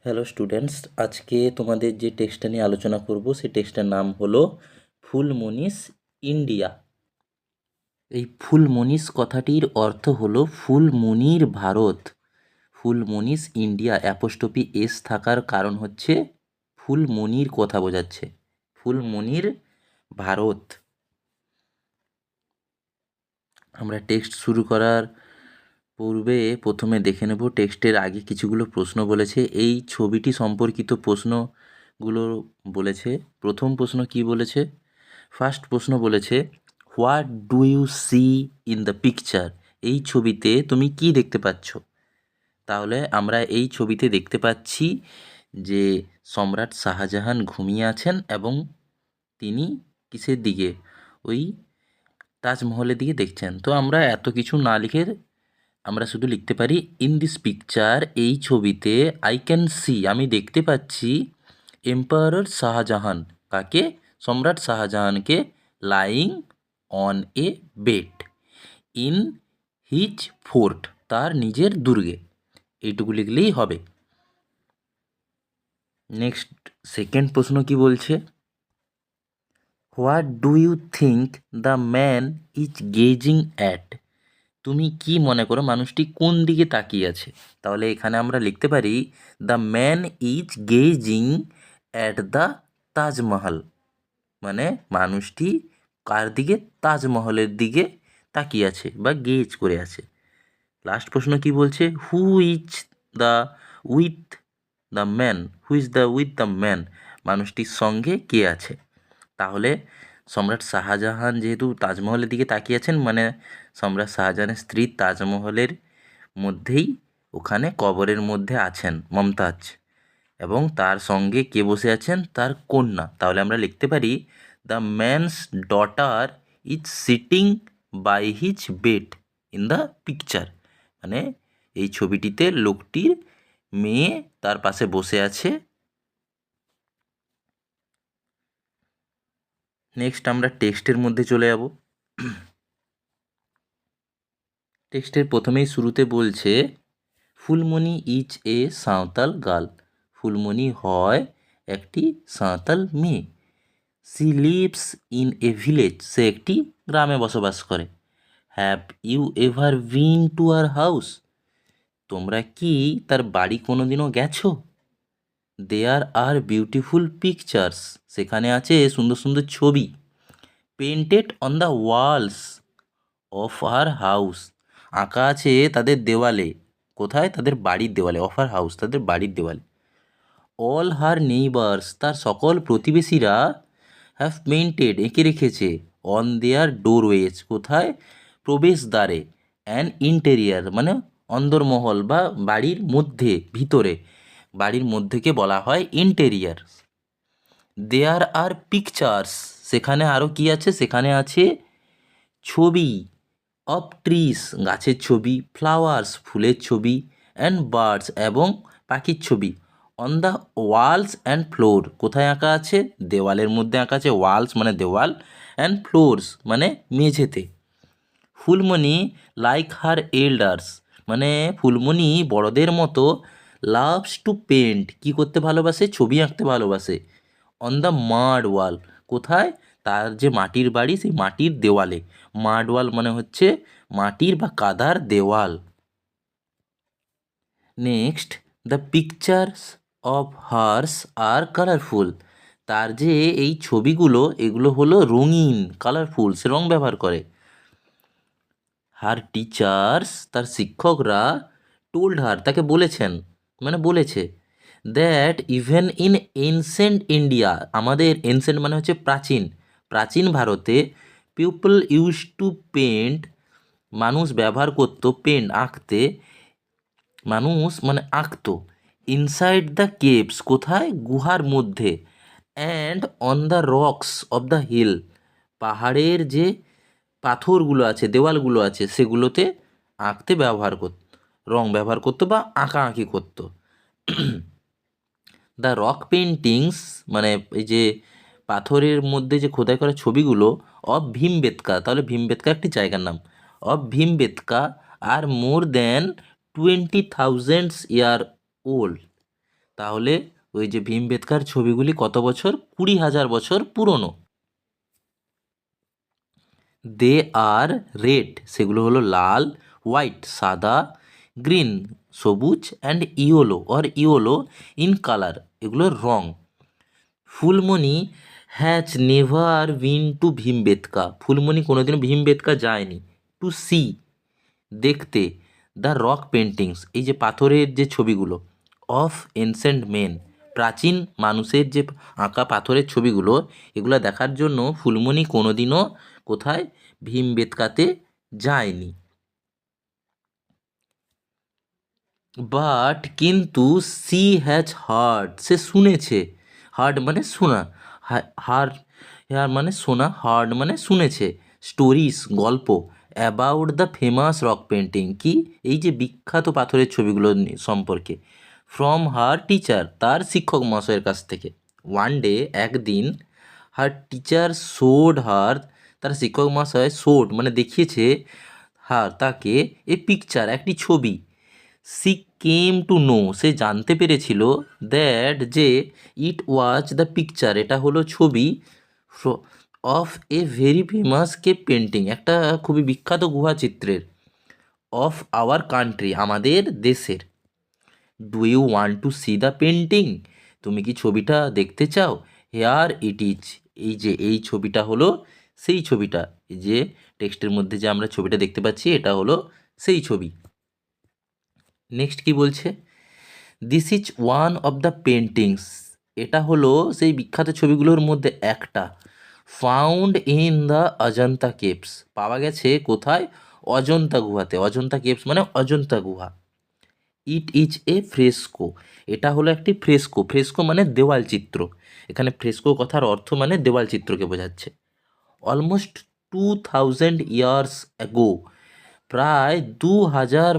Hello students, আজকে তোমাদের যে টেক্সটটা নিয়ে আলোচনা করব সেই টেক্সটের নাম হলো ফুলমনিস ইন্ডিয়া। এই ফুলমনিস কথাটির অর্থ হলো ফুলমণির ভারত। ফুলমনিস ইন্ডিয়া অ্যাপোস্ট্রফি এস থাকার কারণ হচ্ছে ফুলমণির কথা বোঝাচ্ছে, ফুলমণির ভারত। আমরা টেক্সট শুরু করার পূর্বে প্রথমে দেখে নেব টেক্সটের আগে কিছুগুলো প্রশ্ন বলেছে, এই ছবিটি সম্পর্কিত প্রশ্নগুলো বলেছে। প্রথম প্রশ্ন কি বলেছে? ফার্স্ট প্রশ্ন বলেছে, what do you see in the picture? এই ছবিতে তুমি কি দেখতে পাচ্ছ? তাহলে আমরা এই ছবিতে দেখতে পাচ্ছি যে সম্রাট শাহজাহান ঘুমিয়ে আছেন এবং তিনি কিসের দিকে? ওই তাজমহলের দিকে দেখছেন। তো আমরা এত কিছু না লিখে আমরা শুধু লিখতে পারি ইন দিস পিকচার, এই ছবিতে আই ক্যান সি, আমি দেখতে পাচ্ছি এম্পায়ার শাহজাহান, কাকে? সম্রাট শাহজাহানকে, lying on a bed in his fort, তার নিজের দুর্গে। এইটুকু লিখলেই হবে। নেক্সট সেকেন্ড প্রশ্ন কি বলছে? What do you think the man is gazing at? তুমি কি মনে করো মানুষটি কোন দিকে তাকিয়ে আছে? তাহলে এখানে আমরা লিখতে পারি the man is gazing at the Taj Mahal, মানে মানুষটি কার দিকে? তাজমহলের দিকে তাকিয়ে আছে বা গেজ করে আছে। লাস্ট প্রশ্ন কি বলছে? Who is the with the man? Who is the with the man, মানুষটির সঙ্গে কে আছে? তাহলে সম্রাট শাহজাহান যেহেতু তাজমহলের দিকে তাকিয়ে আছেন, মানে সম্রাট শাহজাহানের স্ত্রী তাজমহলের মধ্যেই ওখানে কবরের মধ্যে আছেন মমতাজ, এবং তার সঙ্গে কে বসে আছেন? তার কন্যা। তাহলে আমরা লিখতে পারি the man's daughter is sitting by his bed in the picture, মানে এই ছবিটিতে লোকটির মেয়ে তার পাশে বসে আছে। নেক্সট আমরা টেক্সটের মধ্যে চলে যাব। টেক্সটের প্রথমেই শুরুতে বলছে Phulmoni is a Santhal girl, Phulmoni হয় একটি সাঁওতাল মেয়ে। She lives in a village, সে একটি গ্রামে বসবাস করে। Have you ever been to our house? তোমরা কি তার বাড়ি কোনোদিনও গেছো? দেয়ার আর বিউটিফুল পিকচার্স, সেখানে আছে সুন্দর সুন্দর ছবি। Painted on the walls of our house, আঁকা আছে তাদের দেওয়ালে। কোথায়? তাদের বাড়ির দেওয়ালে। অফ আর হাউস, তাদের বাড়ির দেওয়ালে। অল হার নেইবার্স, তার সকল প্রতিবেশীরা হ্যাভ পেইন্টেড, এঁকে রেখেছে অন দেয়ার ডোরওয়েজ, কোথায়? প্রবেশদ্বারে। অ্যান্ড ইন্টেরিয়ার, মানে অন্দরমহল বা বাড়ির মধ্যে, ভিতরে, বাড়ির মধ্যেকে বলা হয় ইন্টেরিয়ার। দেয়ার আর পিকচার্স, সেখানে আরও কি আছে? সেখানে আছে ছবি। অফ ট্রিস, গাছের ছবি। ফ্লাওয়ার্স, ফুলের ছবি। অ্যান্ড বার্ডস, এবং পাখির ছবি। On the Waals and floor, কোথায় আঁকা আছে? দেওয়ালের মধ্যে আঁকা আছে। ওয়ালস মানে দেওয়াল, অ্যান্ড ফ্লোরস মানে মেঝেতে। ফুলমণি লাইক হার এল্ডার্স, মানে ফুলমণি বড়দের মতো লাভস টু পেন্ট, কী করতে ভালোবাসে? ছবি আঁকতে ভালোবাসে। অন দ্য মাড ওয়াল, কোথায়? তার যে মাটির বাড়ি সেই মাটির দেওয়ালে। মাড ওয়াল মানে হচ্ছে মাটির বা কাদার দেওয়াল। Next, the pictures of hers are colourful, তার যে এই ছবিগুলো এগুলো হলো রঙিন, কালারফুল, সে রং ব্যবহার করে। হার টিচার্স, তার শিক্ষকরা, টোল্ড হার, তাকে বলেছেন, মানে বলেছে, that even in ancient India, আমাদের এনসেন্ট মানে হচ্ছে প্রাচীন, প্রাচীন ভারতে, পিপল ইউজ টু পেন্ট, মানুষ ব্যবহার করতো, পেন্ট আঁকতে, মানুষ মানে আঁকতো, ইনসাইড দ্য কেভস, কোথায়? গুহার মধ্যে। And on the rocks of the hill, পাহাড়ের যে পাথরগুলো আছে, দেওয়ালগুলো আছে, সেগুলোতে আঁকতে ব্যবহার করত, রং ব্যবহার করতো বা আঁকাআঁকি করতো। দ্য রক পেন্টিংস, মানে এই যে পাথরের মধ্যে যে খোদাই করা ছবিগুলো, অফ ভীমবেটকা, তাহলে ভীমবেটকা একটি জায়গার নাম। Of Bhimbetka are more than 20,000 year old, তাহলে ওই যে ভীমবেটকার ছবিগুলি কত বছর? 20,000 বছর পুরনো। দে আর রেড, সেগুলো হলো লাল, হোয়াইট সাদা, গ্রিন সবুজ, and yellow or yellow in colour, এগুলো রং। Phulmoni has never been to Bhimbetka, Phulmoni কোনোদিনও ভীমবেটকা যায়নি। টু সি, দেখতে, দ্য রক পেন্টিংস, এই যে পাথরের যে ছবিগুলো, অফ এনসেন্ট মেন, প্রাচীন মানুষের যে আঁকা পাথরের ছবিগুলো, এগুলো দেখার জন্য ফুলমণি কোনোদিনও কোথায়? ভীমবেটকাতে যায়নি। বাট কিন্তু সি হ্যাজ হার্ড, সে শুনেছে। হার্ড মানে শোনা, হার হেয়ার মানে শোনা, হার্ড মানে শুনেছে। স্টোরিজ গল্প, about the famous rock painting, কি? এই যে বিখ্যাত পাথরের ছবিগুলো সম্পর্কে। ফ্রম হার টিচার, তার শিক্ষক মহাশয়ের কাছ থেকে। ওয়ান ডে, একদিন, হার টিচার শোড হার, তার শিক্ষক মহাশয় শোড মানে দেখিয়েছে, হার তাকে, এ পিকচার একটি ছবি। সি কেম টু নো, সে জানতে পেরেছিল, দ্যাট যে, ইট ওয়াজ দ্য পিকচার, এটা হলো ছবি, of a very famous cave painting, একটা খুবই বিখ্যাত গুহা চিত্রের, অফ আওয়ার কান্ট্রি, আমাদের দেশের। Do you want to see the painting, তুমি কি ছবিটা দেখতে চাও? হেয়ার ইট ইজ, এই যে এই ছবিটা হলো সেই ছবিটা, এই যে টেক্সটের মধ্যে যে আমরা ছবিটা দেখতে পাচ্ছি এটা হলো সেই ছবি। নেক্সট কি বলছে? This is one of the paintings, এটা হলো সেই বিখ্যাত ছবিগুলোর মধ্যে একটা। Found in the Ajanta caves, পাওয়া গেছে কোথায়? অজন্তা গুহাতে। অজন্তা কেভস মানে অজন্তা গুহা। ইট ইজ এ ফ্রেস্কো, এটা হলো একটি ফ্রেস্কো, ফ্রেস্কো মানে দেওয়াল চিত্র, এখানে ফ্রেস্কো কথার অর্থ মানে দেওয়াল চিত্রকে বোঝাচ্ছে। অলমোস্ট 2000 ইয়ার্স অ্যাগো, প্রায় 2000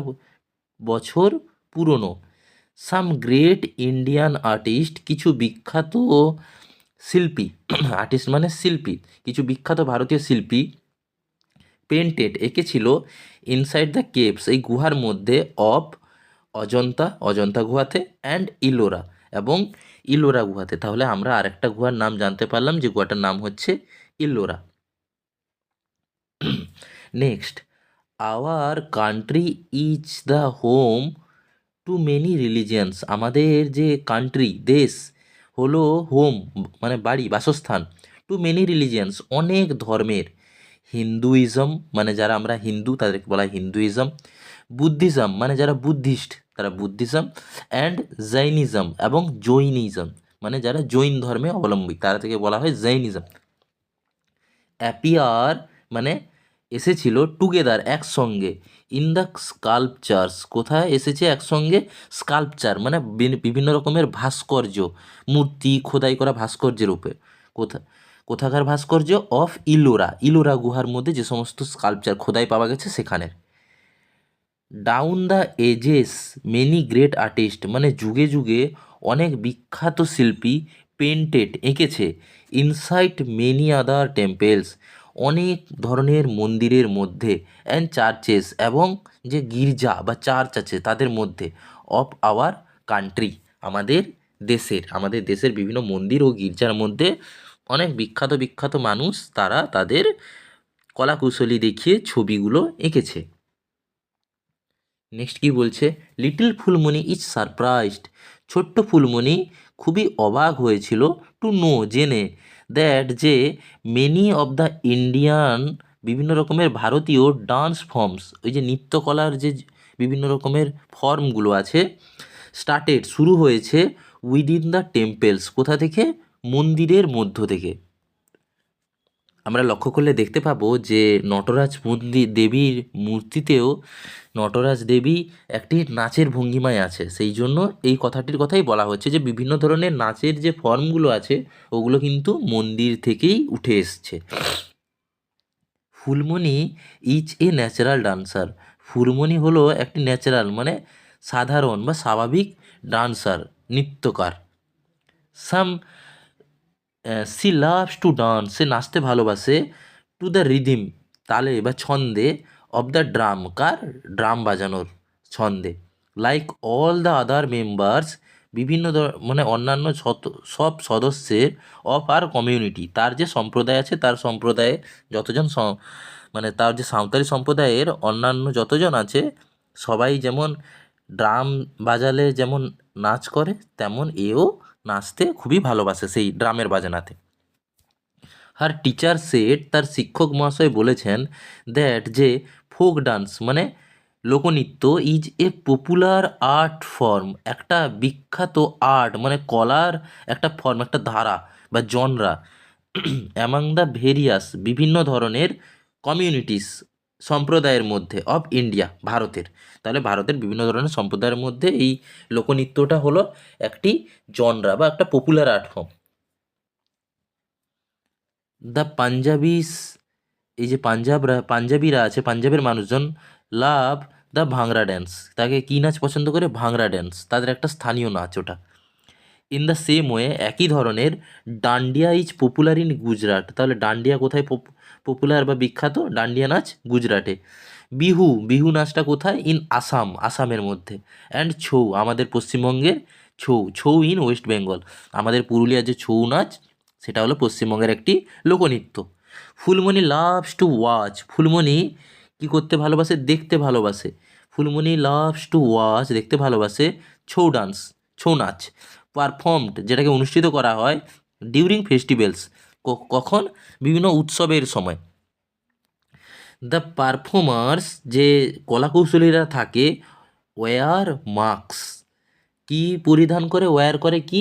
বছর পুরনো। সাম গ্রেট ইন্ডিয়ান আর্টিস্ট, কিছু বিখ্যাত শিল্পী, আর্টিস্ট মানে শিল্পী, কিছু বিখ্যাত ভারতীয় শিল্পী, পেন্টেড এঁকেছিল, ইনসাইড দ্য কেভস, এই গুহার মধ্যে, অফ অজন্তা, অজন্তা গুহাতে, অ্যান্ড ইলোরা, এবং ইলোরা গুহাতে। তাহলে আমরা আরেকটা গুহার নাম জানতে পারলাম, যে গুহাটার নাম হচ্ছে Ellora. Next, our country is the home to many religions, আমাদের যে কান্ট্রি দেশ হলো হোম মানে বাড়ি বাসস্থান, টু মেনি রিলিজিয়ান্স অনেক ধর্মের। হিন্দুইজম মানে যারা আমরা হিন্দু তাদেরকে বলা হয় হিন্দুইজম, বুদ্ধিজম মানে যারা বুদ্ধিস্ট তারা বুদ্ধিজম, অ্যান্ড জৈনিজম এবং জৈনিজম মানে যারা জৈন ধর্মে অবলম্বী তারা থেকে বলা হয় জৈনিজম। অ্যাপিয়ার মানে এসেছিল, টুগেদার একসঙ্গে, ইন দ্য স্কাল্পচার্স, কোথায় এসেছে একসঙ্গে? স্কাল্পচার মানে বিভিন্ন রকমের ভাস্কর্য, মূর্তি খোদাই করা ভাস্কর্যের উপরে। কোথাকার ভাস্কর্য? অফ ইলোরা, ইলোরা গুহার মধ্যে যে সমস্ত স্কাল্পচার খোদাই পাওয়া গেছে সেখানের। Down the ages many great artist মানে যুগে যুগে অনেক বিখ্যাত শিল্পী, পেন্টেড এঁকেছে, ইনসাইড মেনি আদার টেম্পেলস অনেক ধরনের মন্দিরের মধ্যে, অ্যান্ড চার্চেস এবং যে গির্জা বা চার্চ আছে তাদের মধ্যে, অফ আওয়ার কান্ট্রি আমাদের দেশের বিভিন্ন মন্দির ও গির্জার মধ্যে অনেক বিখ্যাত বিখ্যাত মানুষ তারা তাদের কলাকুশলী দেখিয়ে ছবিগুলো এঁকেছে। নেক্সট কি বলছে? লিটল ফুলমণি ইজ সারপ্রাইজড, ছোট্ট ফুলমণি খুবই অবাক হয়েছিল, টু নো জেনে, দ্যাট যে, মেনি অব দ্য ইন্ডিয়ান বিভিন্ন রকমের ভারতীয় ডান্স ফর্মস, ওই যে নৃত্যকলার যে বিভিন্ন রকমের ফর্মগুলো আছে, স্টার্টেড শুরু হয়েছে, উইদিন দ্য টেম্পেলস কোথা থেকে? মন্দিরের মধ্য থেকে। আমরা লক্ষ্য করলে দেখতে পাবো যে নটরাজ দেবীর মূর্তিতেও নটরাজ দেবী একটি নাচের ভঙ্গিমায় আছে, সেই জন্য এই কথাটির কথাই বলা হচ্ছে যে বিভিন্ন ধরনের নাচের যে ফর্মগুলো আছে ওগুলো কিন্তু মন্দির থেকেই উঠে এসছে। Phulmoni is a natural dancer, Phulmoni হলো একটি ন্যাচারাল মানে সাধারণ বা স্বাভাবিক ডান্সার নৃত্যকার। Some she loves to dance, সে নাচতে ভালোবাসে, টু দ্য রিদিম তালে বা ছন্দে, অফ দ্য ড্রাম কার? ড্রাম বাজানোর ছন্দে। Like all the other members বিভিন্ন মানে অন্যান্য সব সদস্যের অফ আর কমিউনিটি, তার যে সম্প্রদায় আছে তার সম্প্রদায়ে যতজন মানে তার যে সাঁওতালি সম্প্রদায়ের অন্যান্য যতজন আছে সবাই যেমন ড্রাম বাজালে যেমন নাচ করে তেমন এও নাচতে খুবই ভালোবাসে সেই ড্রামের বাজনাতে। হার টিচার সেট, তার শিক্ষক মহাশয় বলেছেন দ্যাট যে ফোক ডান্স মানে লোকনৃত্য is a popular art form, একটা বিখ্যাত আর্ট মানে কলার একটা ফর্ম, একটা ধারা বা জনরা অ্যামাং দ্য ভেরিয়াস বিভিন্ন ধরনের কমিউনিটিস সম্প্রদায়ের মধ্যে অফ ইন্ডিয়া ভারতের। তাহলে ভারতের বিভিন্ন ধরনের সম্প্রদায়ের মধ্যে এই লোকনৃত্যটা হলো একটি জনরা বা একটা পপুলার আর্ট ফর্ম। দ্য পাঞ্জাবিস, এই যে পাঞ্জাবিরা আছে, পাঞ্জাবের মানুষজন লাভ দ্য ভাংড়া ড্যান্স, তাকে কী নাচ পছন্দ করে? ভাংড়া ড্যান্স, তাদের একটা স্থানীয় নাচ ওটা। ইন দ্য সেম ওয়ে একই ধরনের dandiya is popular in Gujarat, তাহলে ডান্ডিয়া কোথায় পপুলার বা বিখ্যাত? ডান্ডিয়া নাচ গুজরাটে। বিহু নাচটা কোথায়? ইন আসাম, আসামের মধ্যে। অ্যান্ড ছৌ আমাদের পশ্চিমবঙ্গের ছৌ ইন ওয়েস্ট বেঙ্গল, আমাদের পুরুলিয়ার যে ছৌ নাচ সেটা হলো পশ্চিমবঙ্গের একটি লোকনৃত্য। Phulmoni loves to watch, Phulmoni কী করতে ভালোবাসে? দেখতে ভালোবাসে। ফুলমণি লাভস টু ওয়াচ দেখতে ভালোবাসে ছৌ নাচ পারফর্মড যেটাকে অনুষ্ঠিত করা হয় ডিউরিং ফেস্টিভ্যালস, কখন? বিভিন্ন উৎসবের সময়। দ্য পারফর্মার্স যে কলাকৌশলীরা থাকে ওয়ার মাস্ক, কি পরিধান করে? ওয়্যার করে কি?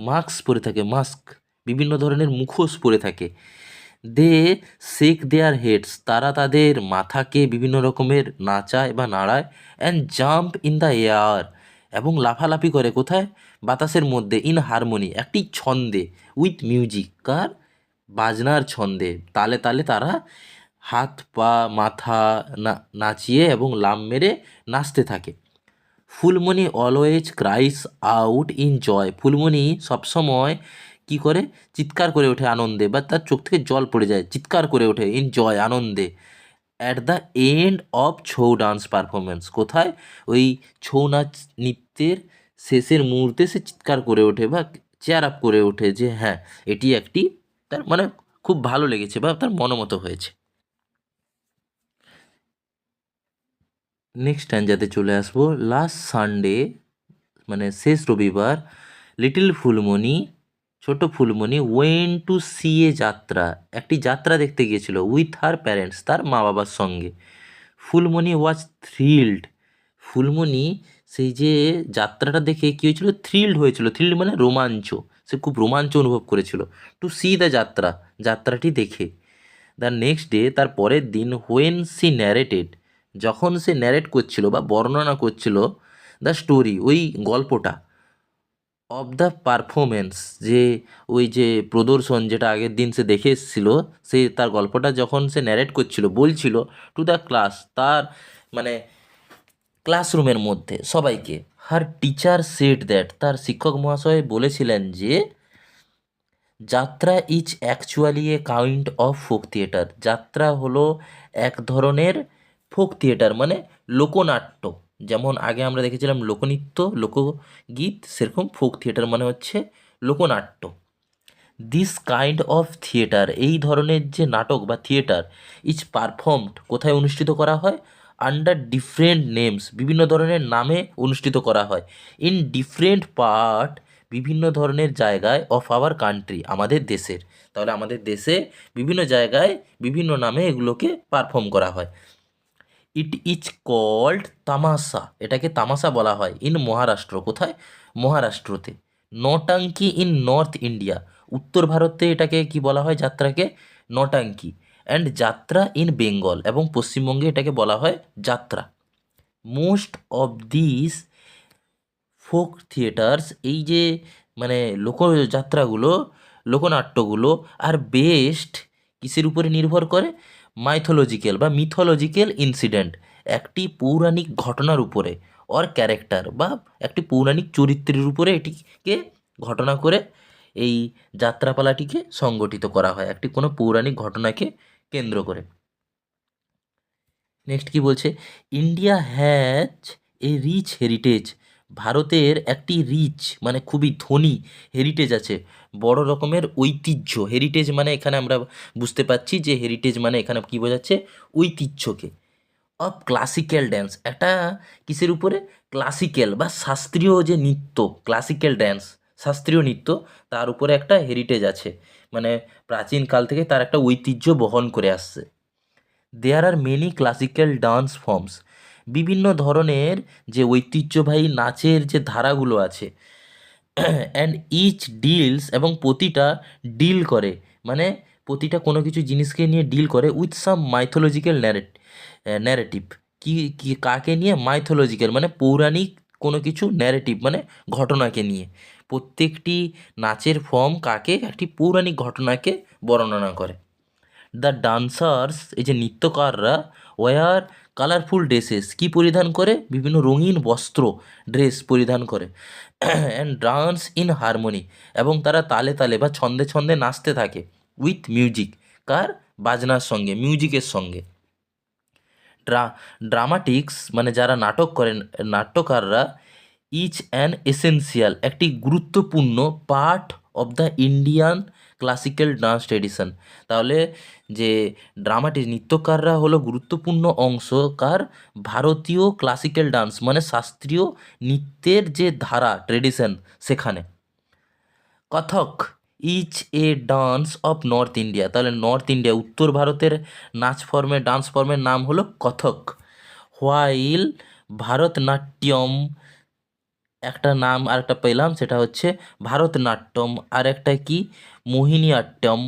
মাস্ক পরে থাকে, মাস্ক বিভিন্ন ধরনের মুখোশ পরে থাকে। দে শেক দেয়ার হেডস, তারা তাদের মাথাকে বিভিন্ন রকমের নাচায় বা নাড়ায়। And jump in the air, এবং লাফালাফি করে কোথায়? বাতাসের মধ্যে। ইন হারমোনি একটি ছন্দে, উইথ মিউজিক কার? বাজনার ছন্দে, তালে তালে তারা হাত পা মাথা নাচিয়ে এবং লাম মেরে নাচতে থাকে। Phulmoni always cries out in joy, Phulmoni সবসময় কী করে? চিৎকার করে ওঠে আনন্দে, বা তার চোখ থেকে জল পড়ে যায়, চিৎকার করে ওঠে ইন জয় আনন্দে। At the end of Chhau dance performance, কোথায়? ওই ছৌ নাচ নৃত্যের শেষের মুহূর্তে সে চিৎকার করে ওঠে বা চেয়ার আপ করে ওঠে যে হ্যাঁ এটি একটি তার মানে খুব ভালো লেগেছে বা তার মনোমতো হয়েছে। নেক্সট স্ট্যান্জাতে চলে আসবো। লাস্ট সানডে মানে শেষ রবিবার লিটল ফুলমণি ছোট ফুলমণি ওয়েন টু সি এ যাত্রা, একটি যাত্রা দেখতে গিয়েছিল উইথ হার প্যারেন্টস, তার মা বাবার সঙ্গে। ফুলমণি ওয়াজ থ্রিল্ড, ফুলমণি সেই যে যাত্রাটা দেখে কী হয়েছিল? থ্রিল্ড হয়েছিল, থ্রিল্ড মানে রোমাঞ্চ, সে খুব রোমাঞ্চ অনুভব করেছিল। টু সি দ্য যাত্রাটি দেখে। দ্য নেক্সট ডে, তার পরের দিন, হোয়েন সি ন্যারেটেড, যখন সে ন্যারেট করছিল বা বর্ণনা করছিল দ্য স্টোরি, ওই গল্পটা অফ দ্য পারফরমেন্স, যে ওই যে প্রদর্শন যেটা আগের দিন সে দেখে এসেছিল, সে তার গল্পটা যখন সে ন্যারেট করছিল বলছিল টু দ্য ক্লাস, তার মানে ক্লাসরুমের মধ্যে সবাইকে। হার টিচার সেড দ্যাট, তার শিক্ষক মহাশয় বলেছিলেন যে যাত্রা is actually a kind of folk theatre, যাত্রা হলো এক ধরনের ফোক থিয়েটার মানে লোকনাট্য। যেমন আগে আমরা দেখেছিলাম লোকনৃত্য লোকগীত, সেরকম ফোক থিয়েটার মানে হচ্ছে লোকনাট্য। দিস কাইন্ড অফ থিয়েটার, এই ধরনের যে নাটক বা থিয়েটার, ইজ পারফর্মড কোথায় অনুষ্ঠিত করা হয়? আন্ডার ডিফারেন্ট নেমস, বিভিন্ন ধরনের নামে অনুষ্ঠিত করা হয়। ইন ডিফারেন্ট পার্ট, বিভিন্ন ধরনের জায়গায় অফ আওয়ার কান্ট্রি, আমাদের দেশের। তাহলে আমাদের দেশে বিভিন্ন জায়গায় বিভিন্ন নামে এগুলোকে পারফর্ম করা হয়। ইট ইজ কল্ড তামাশা, এটাকে তামাশা বলা হয়। ইন মহারাষ্ট্র, কোথায়? মহারাষ্ট্রতে। নটাঙ্কি ইন নর্থ ইন্ডিয়া, উত্তর ভারতে এটাকে কি বলা হয়? যাত্রাকে নটাঙ্কি। অ্যান্ড যাত্রা ইন বেঙ্গল, এবং পশ্চিমবঙ্গে এটাকে বলা হয় যাত্রা। Most of this folk theatres, এই যে মানে লোকযাত্রাগুলো লোকনাট্যগুলো আর বেস্ট কিসের উপরে নির্ভর করে? মাইথোলজিক্যাল বা মিথোলজিক্যাল ইনসিডেন্ট, একটি পৌরাণিক ঘটনার উপরে, অর ক্যারেক্টার বা একটি পৌরাণিক চরিত্রের উপরে এটিকে ঘটনা করে এই যাত্রাপালাটিকে সংগঠিত করা হয়, একটি কোনো পৌরাণিক ঘটনাকে কেন্দ্র করে। নেক্সট কি বলছে? India has a rich heritage, ভারতের একটি রিচ মানে খুবই ধনী হেরিটেজ আছে, বড় রকমের ঐতিহ্য। হেরিটেজ মানে এখানে আমরা বুঝতে পারছি যে হেরিটেজ মানে এখানে কী বোঝাচ্ছে, ঐতিহ্যকে। অফ ক্লাসিক্যাল ড্যান্স, একটা কিসের উপরে, ক্লাসিক্যাল বা শাস্ত্রীয় যে নৃত্য, ক্লাসিক্যাল ড্যান্স শাস্ত্রীয় নৃত্য, তার উপরে একটা হেরিটেজ আছে, মানে প্রাচীনকাল থেকে তার একটা ঐতিহ্য বহন করে আসছে। There are many classical dance forms, বিভিন্ন ধরনের যে ঐতিহ্যবাহী নাচের যে ধারাগুলো আছে, অ্যান্ড ইচ ডিলস, এবং প্রতিটা ডিল করে, মানে প্রতিটা কোনো কিছু জিনিসকে নিয়ে ডিল করে উইথ সাম মাইথোলজিক্যাল ন্যারেটিভ। কি কাকে নিয়ে, মাইথোলজিক্যাল মানে পৌরাণিক কোনো কিছু, ন্যারেটিভ মানে ঘটনাকে নিয়ে। প্রত্যেকটি নাচের ফর্ম কাকে, একটি পৌরাণিক ঘটনাকে বর্ণনা করে। দ্য ডান্সার্স, এই যে নৃত্যকাররা, ওয়ার কালারফুল ড্রেসেস, কি পরিধান করে, বিভিন্ন রঙিন বস্ত্র, ড্রেস পরিধান করে, অ্যান্ড ডান্স ইন হারমোনি, এবং তারা তালে তালে বা ছন্দে ছন্দে নাচতে থাকে, উইথ মিউজিক, কার, বাজনার সঙ্গে, মিউজিকের সঙ্গে। ড্রামাটিক্স মানে যারা নাটক করেন, নাট্যকাররা, ইচ অ্যান এসেন্সিয়াল, একটি গুরুত্বপূর্ণ part of the Indian classical dance tradition. তাহলে যে নৃত্যকাররা হলো গুরুত্বপূর্ণ অংশ কার, ভারতীয় ক্লাসিক্যাল ডান্স মানে শাস্ত্রীয় নৃত্যের যে ধারা, ট্রেডিশন, সেখানে। Kathak is a dance of North India, তাহলে নর্থ ইন্ডিয়া, উত্তর ভারতের নাচ ফর্মের, ডান্স ফর্মের নাম হলো কথক। হোয়াইল ভারতনাট্যম, একটা নাম আরেকটা পেলাম, সেটা হচ্ছে ভারতনাট্যম, আর একটা কি, মোহিনীআট্যম।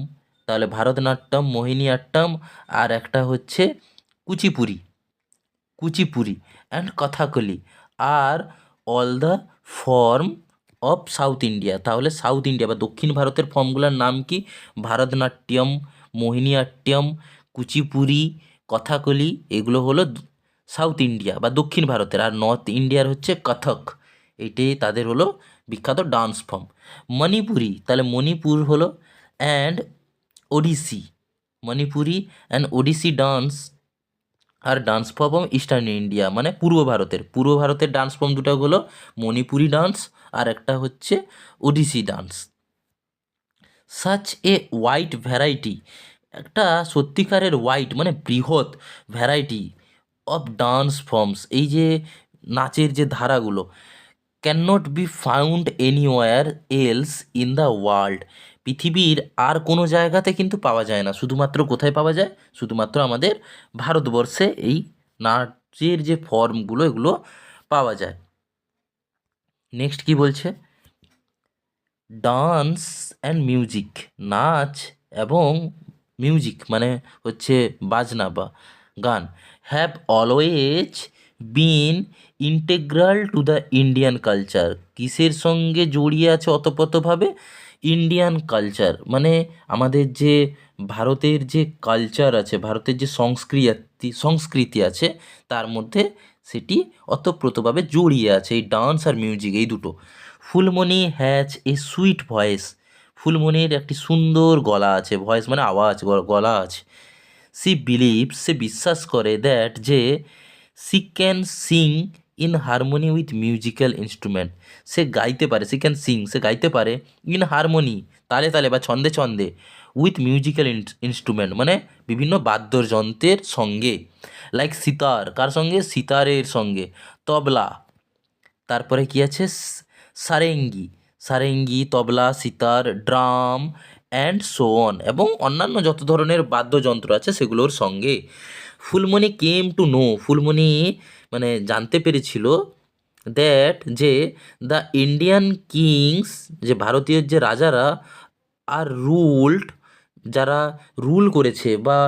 তাহলে ভারতনাট্যম, মোহিনীআট্যম, আর একটা হচ্ছে Kuchipudi, Kuchipudi and Kathakali are all the form of South India. তাহলে সাউথ ইন্ডিয়া বা দক্ষিণ ভারতের ফর্মগুলোর নাম কি, ভারতনাট্যম, মোহিনীআট্যম, কুচিপুড়ি, কথাকলি, এগুলো হলো সাউথ ইন্ডিয়া বা দক্ষিণ ভারতের, আর নর্থ ইন্ডিয়ার হচ্ছে কথক, এটাই তাদের হলো বিখ্যাত ডান্স ফর্ম। মণিপুরি, তাহলে মণিপুর হলো, and Odissi, Manipuri and Odissi dance are dance form eastern India, মানে পূর্ব ভারতের ডান্স ফর্ম দুটো হলো মণিপুরি ডান্স আর একটা হচ্ছে Odissi dance. Such a wide variety, একটা সত্যিকারের ওয়াইড মানে বৃহৎ ভ্যারাইটি অফ ডান্স ফর্মস, এই যে নাচের যে ধারাগুলো, can not be found anywhere else in the world, পৃথিবীর আর কোনো জায়গাতে কিন্তু পাওয়া যায় না, শুধুমাত্র কোথায় পাওয়া যায়, শুধুমাত্র আমাদের ভারতবর্ষে এই নাচের যে ফর্মগুলো এগুলো পাওয়া যায়। নেক্সট কি বলছে, ডান্স অ্যান্ড মিউজিক, নাচ এবং মিউজিক মানে হচ্ছে বাজনা বা গান, have always been integral to the Indian culture, কিসের সঙ্গে জড়িয়ে আছে অতপ্রতভাবে, ইন্ডিয়ান কালচার মানে আমাদের যে ভারতের যে কালচার আছে, ভারতের যে সংস্কৃতি আছে, তার মধ্যে সেটি অতপ্রতভাবে জড়িয়ে আছে এই ডান্স আর মিউজিক, এই দুটো। Phulmoni has a sweet voice, ফুলমণির একটি সুন্দর গলা আছে, ভয়েস মানে আওয়াজ, গলা আছে। সে বিশ্বাস করে দ্যাট যে she can sing in harmony with musical instrument, সে গাইতে পারে, সি ক্যান সিং, সে গাইতে পারে, ইন হারমোনি তালে তালে বা ছন্দে ছন্দে, উইথ মিউজিক্যাল ইনস্ট্রুমেন্ট মানে বিভিন্ন বাদ্যযন্ত্রের সঙ্গে, লাইক সিতার, কার সঙ্গে, সিতারের সঙ্গে, তবলা, তারপরে কি আছে, সারেঙ্গি, সারেঙ্গি, তবলা, sitar, drum and so on, এবং অন্যান্য যত ধরনের বাদ্যযন্ত্র আছে সেগুলোর সঙ্গে। Phulmoni came to know, Phulmoni মানে জানতে পেরেছিল, দ্যাট যে দ্য ইন্ডিয়ান কিংস, যে ভারতীয় যে রাজারা, আর রুলড, যারা রুল করেছে বা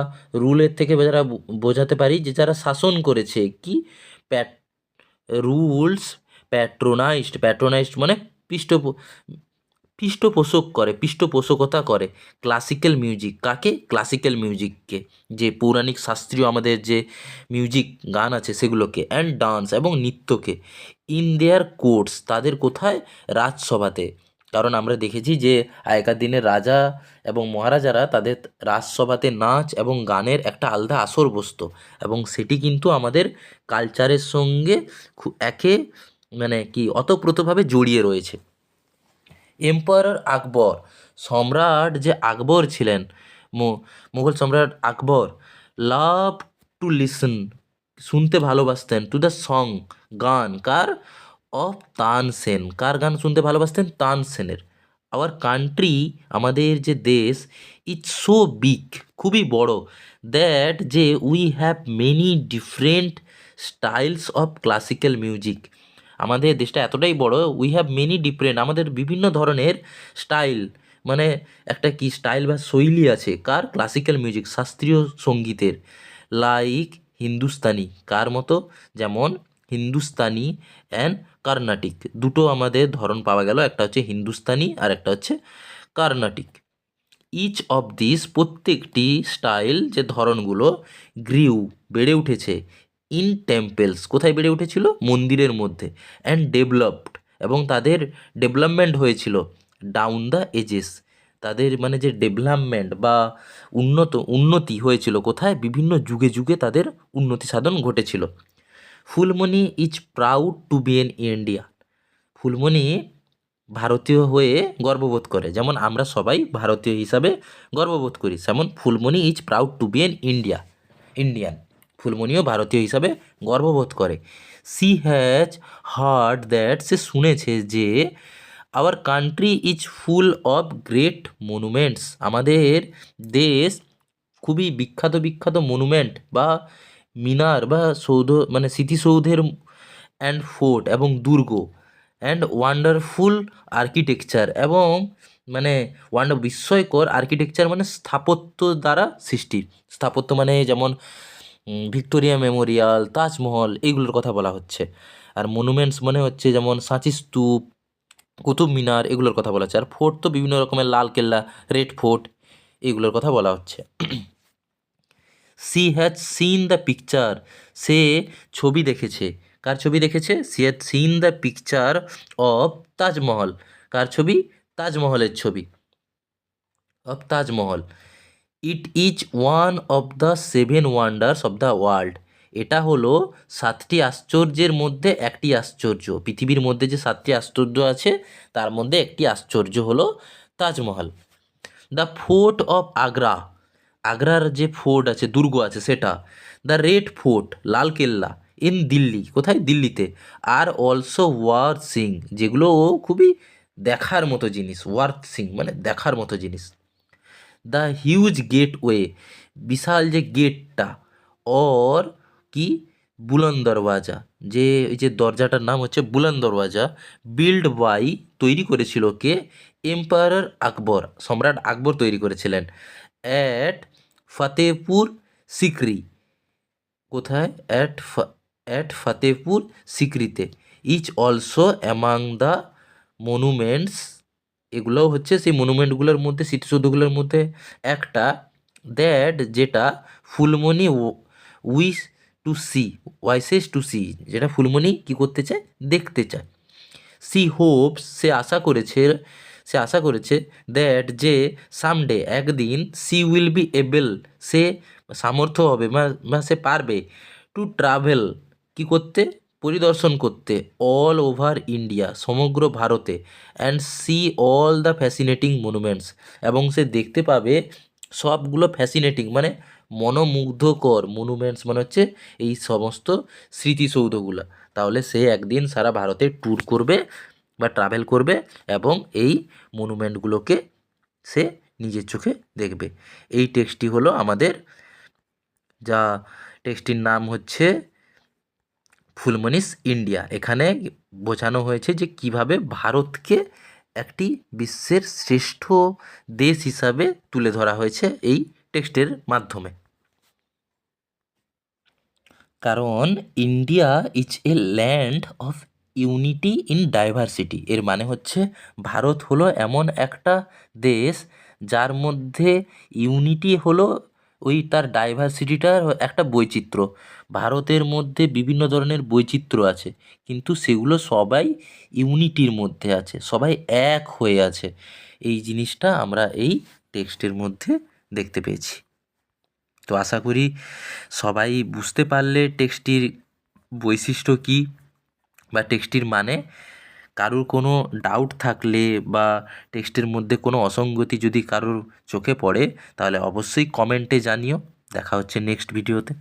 রুলের থেকে যারা বোঝাতে পারি যে যারা শাসন করেছে, কি, প্যাট রুলস প্যাট্রোনাইজড মানে পৃষ্ঠপো পৃষ্ঠপোষকতা করে ক্লাসিক্যাল মিউজিক, কাকে, ক্লাসিক্যাল মিউজিককে, যে পৌরাণিক শাস্ত্রীয় আমাদের যে মিউজিক গান আছে সেগুলোকে, অ্যান্ড ডান্স এবং নৃত্যকে, ইন দেয়ার কোর্টস, তাদের কোথায়, রাজসভাতে। কারণ আমরা দেখেছি যে আগেকার দিনের রাজা এবং মহারাজারা তাদের রাজসভাতে নাচ এবং গানের একটা আলাদা আসর বসতো, এবং সেটি কিন্তু আমাদের কালচারের সঙ্গে একে মানে কি অতপ্রতভাবে জড়িয়ে রয়েছে। এম্পায়ার আকবর, সম্রাট যে আকবর ছিলেন, মুঘল সম্রাট আকবর, লাভ টু লিসন, শুনতে ভালোবাসতেন, টু দ্য সং, গান কার, অফ তানসেন, কার গান শুনতে ভালোবাসতেন, তানসেনের। আওয়ার কান্ট্রি, আমাদের যে দেশ, ইটস সো বিগ, খুবই বড়, দ্যাট যে we have many different styles of classical music, আমাদের দেশটা এতটাই বড়, উই হ্যাভ মেনি ডিফারেন্ট, আমাদের বিভিন্ন ধরনের স্টাইল, মানে একটা কি স্টাইল বা শৈলী আছে কার, ক্লাসিক্যাল মিউজিক, শাস্ত্রীয় সঙ্গীতের, লাইক হিন্দুস্তানি, কার মতো, যেমন হিন্দুস্তানি অ্যান্ড কর্ণাটিক, দুটো আমাদের ধরন পাওয়া গেল, একটা হচ্ছে হিন্দুস্তানি আর একটা হচ্ছে কর্ণাটিক। ইচ অফ দিস, প্রত্যেকটি স্টাইল যে ধরনগুলো, গ্রিউ বেড়ে উঠেছে, ইন টেম্পেলস, কোথায় বেড়ে উঠেছিল, মন্দিরের মধ্যে, অ্যান্ড ডেভেলপড, এবং তাদের ডেভেলপমেন্ট হয়েছিল, ডাউন দ্য এজেস, তাদের মানে যে ডেভেলপমেন্ট বা উন্নতি হয়েছিল কোথায়, বিভিন্ন যুগে যুগে তাদের উন্নতি সাধন ঘটেছিল। Phulmoni is proud to be an India, Phulmoni ভারতীয় হয়ে গর্ববোধ করে, যেমন আমরা সবাই ভারতীয় হিসাবে গর্ববোধ করি, যেমন Phulmoni is proud to be an Indian, ফুলমণিও ভারতীয় হিসাবে গর্ববোধ করে। সি হ্যাজ হার্ড দ্যাট, সে শুনেছে যে, our country is full of great monuments, আমাদের দেশ খুবই বিখ্যাত বিখ্যাত মনুমেন্ট বা মিনার বা সৌধ, মানে স্মৃতিসৌধের, অ্যান্ড ফোর্ট এবং দুর্গ, অ্যান্ড ওয়ান্ডারফুল আর্কিটেকচার, এবং মানে বিস্ময়কর আর্কিটেকচার, মানে স্থাপত্য দ্বারা সৃষ্টি, স্থাপত্য মানে যেমন ভিক্টোরিয়া মেমোরিয়াল, তাজমহল, এইগুলোর কথা বলা হচ্ছে। আর মনুমেন্টস মানে হচ্ছে যেমন সাঁচি স্তূপ, কুতুব মিনার, এগুলোর কথা বলা হচ্ছে। আর ফোর্ট তো বিভিন্ন রকমের, লাল কেল্লা, রেড ফোর্ট, এইগুলোর কথা বলা হচ্ছে। She has seen the picture, সে ছবি দেখেছে, কার ছবি দেখেছে, she has seen the picture of Taj Mahal, কার ছবি, তাজমহলের ছবি, of Taj Mahal. It is one of the seven wonders of the world, এটা হলো সাতটি আশ্চর্যের মধ্যে একটি আশ্চর্য, পৃথিবীর মধ্যে যে সাতটি আশ্চর্য আছে তার মধ্যে একটি আশ্চর্য হলো Taj Mahal. The fort of Agra, আগ্রার যে ফোর্ট আছে, দুর্গ আছে সেটা। দ্য রেড ফোর্ট, লাল কেল্লা, ইন দিল্লি, কোথায়, দিল্লিতে। আর অলসো ওয়ার্থ সিং, যেগুলো খুবই দেখার মতো জিনিস, ওয়ার্থ সিং মানে দেখার মতো জিনিস। দ্য হিউজ গেটওয়ে, বিশাল যে গেটটা, অর কি, বুলন্দ দরওয়াজা, যে এই যে দরজাটার নাম হচ্ছে বুলন্দ দরওয়াজা, বিল্ড বাই, তৈরি করেছিল কে, এম্পায়ার আকবর, সম্রাট আকবর তৈরি করেছিলেন, অ্যাট ফতেহপুর সিকরি, কোথায়, অ্যাট ফতেহপুর সিকরিতে। Which also among the monuments, এগুলোও হচ্ছে সেই মনুমেন্টগুলোর মধ্যে, স্মৃতিসৌধগুলোর মধ্যে একটা, দ্যাট যেটা, Phulmoni wish to see, wishes to see, যেটা ফুলমণি কী করতে চায়, দেখতে চায়। সি হোপস, সে আশা করেছে, দ্যাট যে, সামডে একদিন, সি উইল বি এবল, সে সামর্থ্য হবে বা সে পারবে, টু ট্রাভেল, কী করতে, পরিদর্শন করতে, অল ওভার ইন্ডিয়া, সমগ্র ভারতে, and see all the fascinating monuments, এবং সে দেখতে পাবে সবগুলো ফ্যাসিনেটিং মানে মনোমুগ্ধকর, মনুমেন্টস মানে হচ্ছে এই সমস্ত স্মৃতিসৌধগুলো। তাহলে সে একদিন সারা ভারতে ট্যুর করবে বা ট্রাভেল করবে এবং এই মনুমেন্টগুলোকে সে নিজের চোখে দেখবে। এই টেক্সটটি হলো আমাদের, যা টেক্সটটির নাম হচ্ছে ফুলমণিস ইন্ডিয়া। এখানে বোঝানো হয়েছে যে কিভাবে ভারতকে একটি বিশ্বের শ্রেষ্ঠ দেশ হিসাবে তুলে ধরা হয়েছে এই টেক্সটের মাধ্যমে। কারণ India is a land of unity in diversity, এর মানে হচ্ছে ভারত হলো এমন একটা দেশ যার মধ্যে ইউনিটি হলো ওই তার ডাইভার্সিটিটার একটা বৈচিত্র্য। ভারতের মধ্যে বিভিন্ন ধরনের বৈচিত্র্য আছে, কিন্তু সেগুলো সবাই ইউনিটির মধ্যে আছে, সবাই এক হয়ে আছে। এই জিনিসটা আমরা এই টেক্সটের মধ্যে দেখতে পেয়েছি। তো আশা করি সবাই বুঝতে পারলে টেক্সটটির বৈশিষ্ট্য কী বা টেক্সটটির মানে কারোর কোনো ডাউট থাকলে বা টেক্সটের মধ্যে কোনো অসঙ্গতি যদি কারোর চোখে পড়ে তাহলে অবশ্যই কমেন্টে জানিও। দেখা হচ্ছে নেক্সট ভিডিওতে।